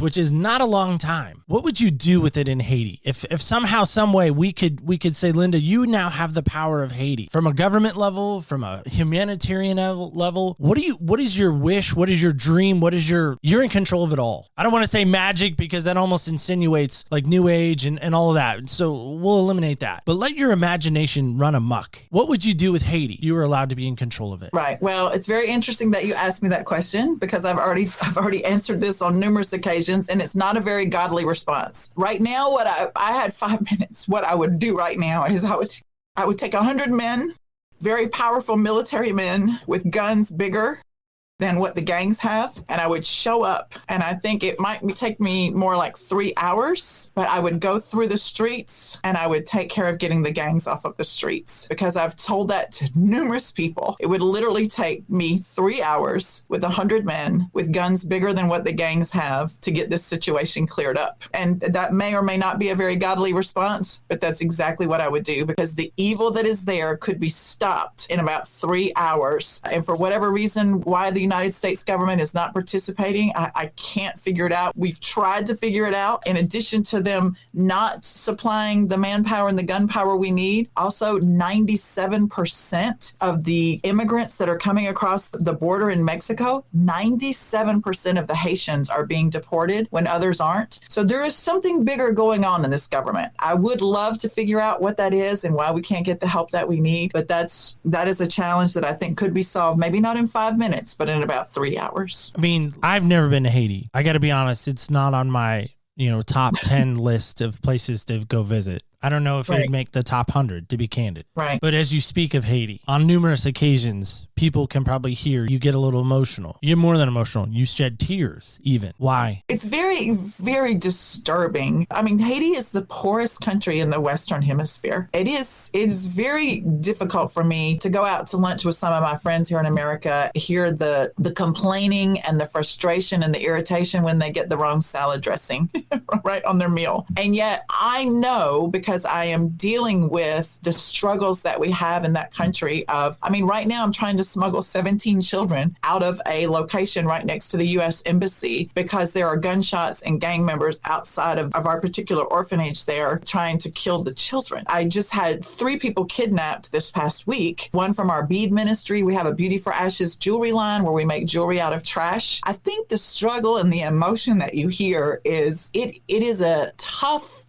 which is not a long time, what would you do with it in Haiti? If somehow, some way we could say, Linda, you now have the power of Haiti from a government level, from a humanitarian level. What is your wish? What is your dream? You're in control of it all. I don't want to say magic because that almost insinuates like new age and all of that. So we'll eliminate that, but let your imagination run amok. What would you do with Haiti? You were allowed to be in control of it. Right. Well, it's very interesting that you asked me that question because I've already answered this on numerous occasions, and it's not a very godly response. Right now, what I had 5 minutes. What I would do right now is I would take 100 men, very powerful military men with guns bigger than what the gangs have, and I would show up, and I think it might take me more like 3 hours, but I would go through the streets and I would take care of getting the gangs off of the streets, because I've told that to numerous people. It would literally take me 3 hours with 100 men with guns bigger than what the gangs have to get this situation cleared up. And that may or may not be a very godly response, but that's exactly what I would do, because the evil that is there could be stopped in about 3 hours. And for whatever reason, why the United States government is not participating, I can't figure it out. We've tried to figure it out. In addition to them not supplying the manpower and the gunpower we need, also 97% of the immigrants that are coming across the border in Mexico, 97% of the Haitians are being deported when others aren't. So there is something bigger going on in this government. I would love to figure out what that is and why we can't get the help that we need, but that is a challenge that I think could be solved, maybe not in 5 minutes, but in about 3 hours. I mean, I've never been to Haiti. I got to be honest, it's not on my, top 10 list of places to go visit. I don't know if it'd make the top 100, to be candid. Right. But as you speak of Haiti, on numerous occasions, people can probably hear you get a little emotional. You get more than emotional. You shed tears, even. Why? It's very, very disturbing. I mean, Haiti is the poorest country in the Western Hemisphere. It is very difficult for me to go out to lunch with some of my friends here in America, hear the complaining and the frustration and the irritation when they get the wrong salad dressing right on their meal. And yet I know, because I am dealing with the struggles that we have in that country right now I'm trying to smuggle 17 children out of a location right next to the U.S. Embassy because there are gunshots and gang members outside of our particular orphanage there trying to kill the children. I just had 3 people kidnapped this past week, one from our bead ministry. We have a Beauty for Ashes jewelry line where we make jewelry out of trash. I think the struggle and the emotion that you hear is it is a tough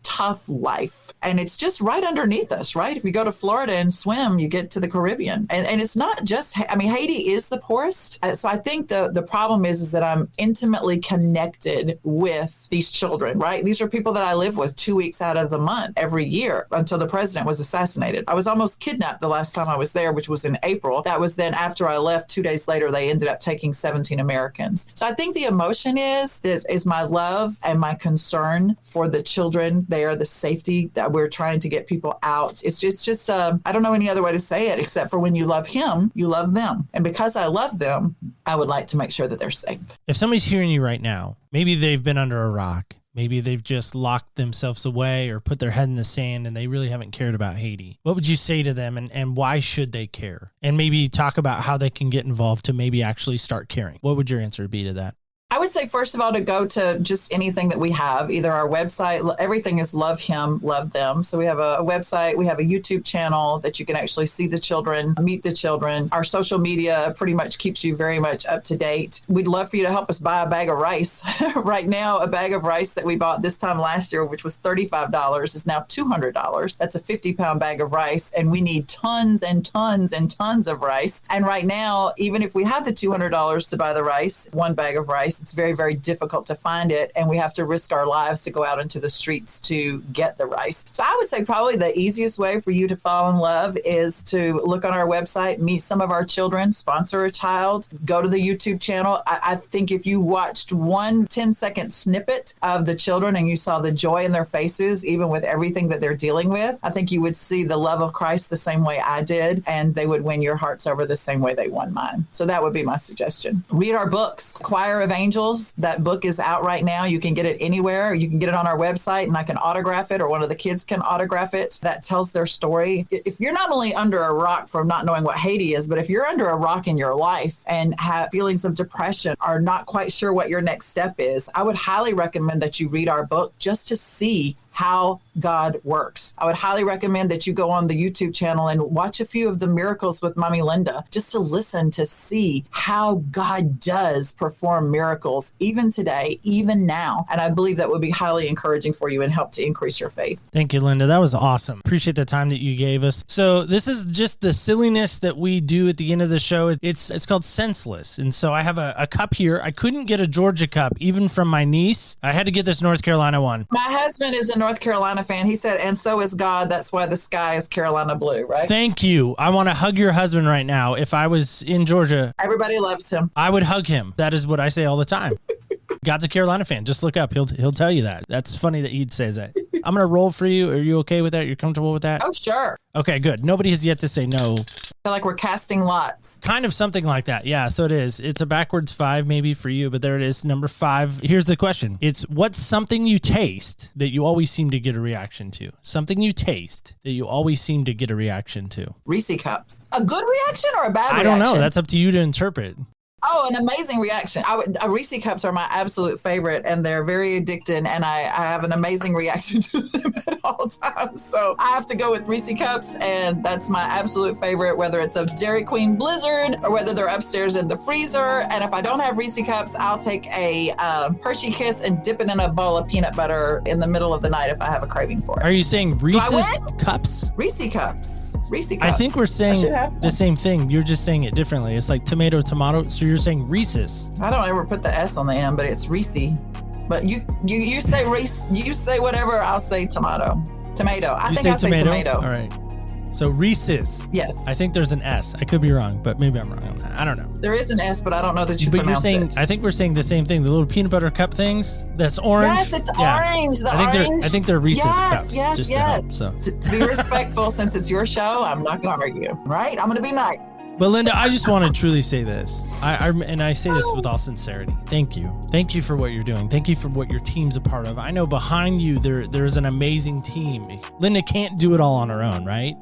life. And it's just right underneath us, right? If you go to Florida and swim, you get to the Caribbean. And it's not just, Haiti is the poorest. So I think the problem is that I'm intimately connected with these children, right? These are people that I live with 2 weeks out of the month every year until the president was assassinated. I was almost kidnapped the last time I was there, which was in April. That was then after I left. 2 days later, they ended up taking 17 Americans. So I think the emotion is my love and my concern for the children there, the safety that we're trying to get people out. It's just I don't know any other way to say it except for when you love him, you love them. And because I love them, I would like to make sure that they're safe. If somebody's hearing you right now, maybe they've been under a rock. Maybe they've just locked themselves away or put their head in the sand and they really haven't cared about Haiti. What would you say to them and why should they care? And maybe talk about how they can get involved to maybe actually start caring. What would your answer be to that? I would say, first of all, to go to just anything that we have, either our website, everything is Love Him, Love Them. So we have a website, we have a YouTube channel that you can actually see the children, meet the children. Our social media pretty much keeps you very much up to date. We'd love for you to help us buy a bag of rice. Right now, a bag of rice that we bought this time last year, which was $35, is now $200. That's a 50-pound bag of rice, and we need tons and tons and tons of rice. And right now, even if we had the $200 to buy the rice, one bag of rice, rice, it's very, very difficult to find it. And we have to risk our lives to go out into the streets to get the rice. So I would say probably the easiest way for you to fall in love is to look on our website, meet some of our children, sponsor a child, go to the YouTube channel. I think if you watched one 10-second snippet of the children and you saw the joy in their faces, even with everything that they're dealing with, I think you would see the love of Christ the same way I did, and they would win your hearts over the same way they won mine. So that would be my suggestion. Read our books. Choir of Angels, that book is out right now. You can get it anywhere. You can get it on our website, and I can autograph it, or one of the kids can autograph it. That tells their story. If you're not only under a rock from not knowing what Haiti is, but if you're under a rock in your life and have feelings of depression, are not quite sure what your next step is, I would highly recommend that you read our book just to see how God works. I would highly recommend that you go on the YouTube channel and watch a few of the miracles with Mommy Linda, just to listen to see how God does perform miracles, even today, even now. And I believe that would be highly encouraging for you and help to increase your faith. Thank you, Linda. That was awesome. Appreciate the time that you gave us. So this is just the silliness that we do at the end of the show. It's called Senseless. And so I have a cup here. I couldn't get a Georgia cup, even from my niece. I had to get this North Carolina one. My husband is a North Carolina fan. He said, and so is God. That's why the sky is Carolina blue, right? Thank you. I want to hug your husband right now. If I was in Georgia, everybody loves him. I would hug him. That is what I say all the time. God's a Carolina fan. Just look up. He'll tell you that. That's funny that he'd say that. I'm going to roll for you. Are you okay with that? You're comfortable with that? Oh, sure. Okay, good. Nobody has yet to say no. I feel like we're casting lots. Kind of something like that. Yeah, so it is. It's a backwards 5 maybe for you, but there it is. Number 5. Here's the question. It's what's something you taste that you always seem to get a reaction to? Something you taste that you always seem to get a reaction to. Reese cups. A good reaction or a bad reaction? I don't know. That's up to you to interpret. Oh, an amazing reaction. Reese cups are my absolute favorite, and they're very addicting, and I have an amazing reaction to them at all times. So I have to go with Reese cups, and that's my absolute favorite, whether it's a Dairy Queen Blizzard or whether they're upstairs in the freezer. And if I don't have Reese cups, I'll take a Hershey Kiss and dip it in a bowl of peanut butter in the middle of the night if I have a craving for it. Are you saying Reese's cups? Reese cups. Reese cups. I think we're saying the same thing. You're just saying it differently. It's like tomato. So you're saying Reese's. I don't ever put the S on the end, but it's Reese. But you say Reese, you say whatever, I'll say tomato. Tomato. I think I say tomato. All right. So Reese's. Yes. I think there's an S. I could be wrong, but maybe I'm wrong on that. I don't know. There is an S, but I don't know that you pronounce you're saying, it. I think we're saying the same thing. The little peanut butter cup things. That's orange. Yes, it's orange. I think they're Reese's cups. Yes, yes. To be respectful, since it's your show, I'm not going to argue. Right? I'm going to be nice. But Linda, I just want to truly say this. I say this with all sincerity. Thank you. Thank you for what you're doing. Thank you for what your team's a part of. I know behind you there's an amazing team. Linda can't do it all on her own, right?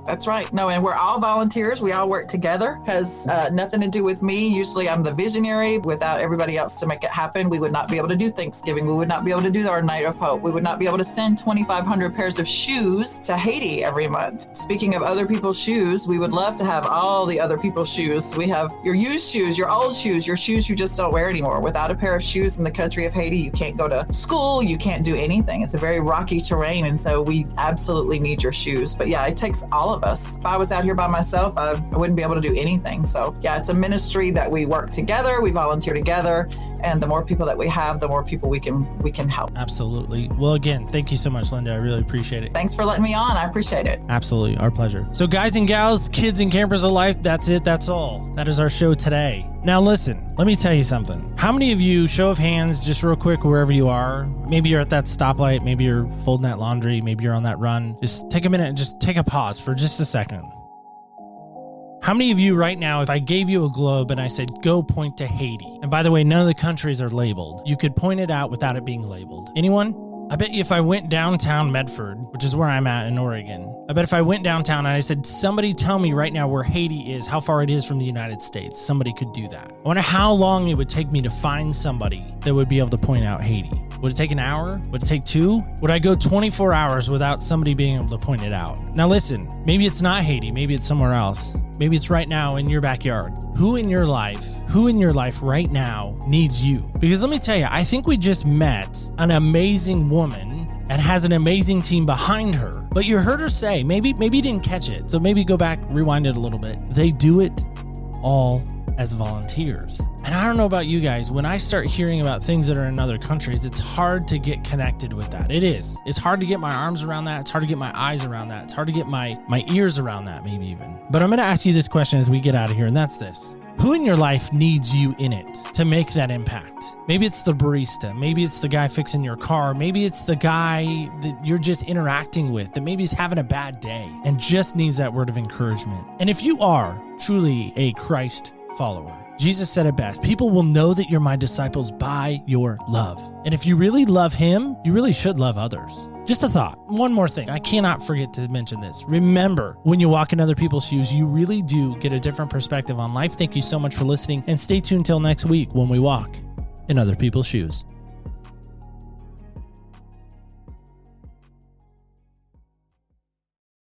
That's right. No, and we're all volunteers. We all work together. Has nothing to do with me. Usually I'm the visionary. Without everybody else to make it happen, we would not be able to do Thanksgiving. We would not be able to do our Night of Hope. We would not be able to send 2,500 pairs of shoes to Haiti every month. Speaking of other people's shoes, we would love to have all the other people's shoes. We have your used shoes, your old shoes, your shoes you just don't wear anymore. Without a pair of shoes in the country of Haiti, you can't go to school. You can't do anything. It's a very rocky terrain. And so we absolutely need your shoes. But yeah, it takes all of us. If I was out here by myself, I wouldn't be able to do anything. So yeah, it's a ministry that we work together, we volunteer together, and the more people that we have, the more people we can help. Absolutely. Well, again, thank you so much, Linda. I really appreciate it. Thanks for letting me on. I appreciate it. Absolutely. Our pleasure. So guys and gals, kids and campers alike, that's it. That's all. That is our show today. Now listen, let me tell you something. How many of you, show of hands, just real quick, wherever you are, maybe you're at that stoplight, maybe you're folding that laundry, maybe you're on that run, just take a minute and just take a pause for just a second. How many of you right now, if I gave you a globe and I said, go point to Haiti, and by the way, none of the countries are labeled, you could point it out without it being labeled. Anyone? I bet you if I went downtown Medford, which is where I'm at in Oregon, I bet if I went downtown and I said, somebody tell me right now where Haiti is, how far it is from the United States, somebody could do that. I wonder how long it would take me to find somebody that would be able to point out Haiti. Would it take an hour? Would it take 2? Would I go 24 hours without somebody being able to point it out? Now listen, maybe it's not Haiti, maybe it's somewhere else. Maybe it's right now in your backyard. Who in your life right now needs you? Because let me tell you, I think we just met an amazing woman and has an amazing team behind her. But you heard her say, maybe you didn't catch it. So maybe go back, rewind it a little bit. They do it all as volunteers. And I don't know about you guys, when I start hearing about things that are in other countries, it's hard to get connected with that. It is. It's hard to get my arms around that. It's hard to get my eyes around that. It's hard to get my ears around that, maybe even. But I'm going to ask you this question as we get out of here, and that's this. Who in your life needs you in it to make that impact? Maybe it's the barista. Maybe it's the guy fixing your car. Maybe it's the guy that you're just interacting with that maybe is having a bad day and just needs that word of encouragement. And if you are truly a Christ follower, Jesus said it best. People will know that you're my disciples by your love. And if you really love him, you really should love others. Just a thought. One more thing. I cannot forget to mention this. Remember, when you walk in other people's shoes, you really do get a different perspective on life. Thank you so much for listening, and stay tuned till next week when we walk in other people's shoes.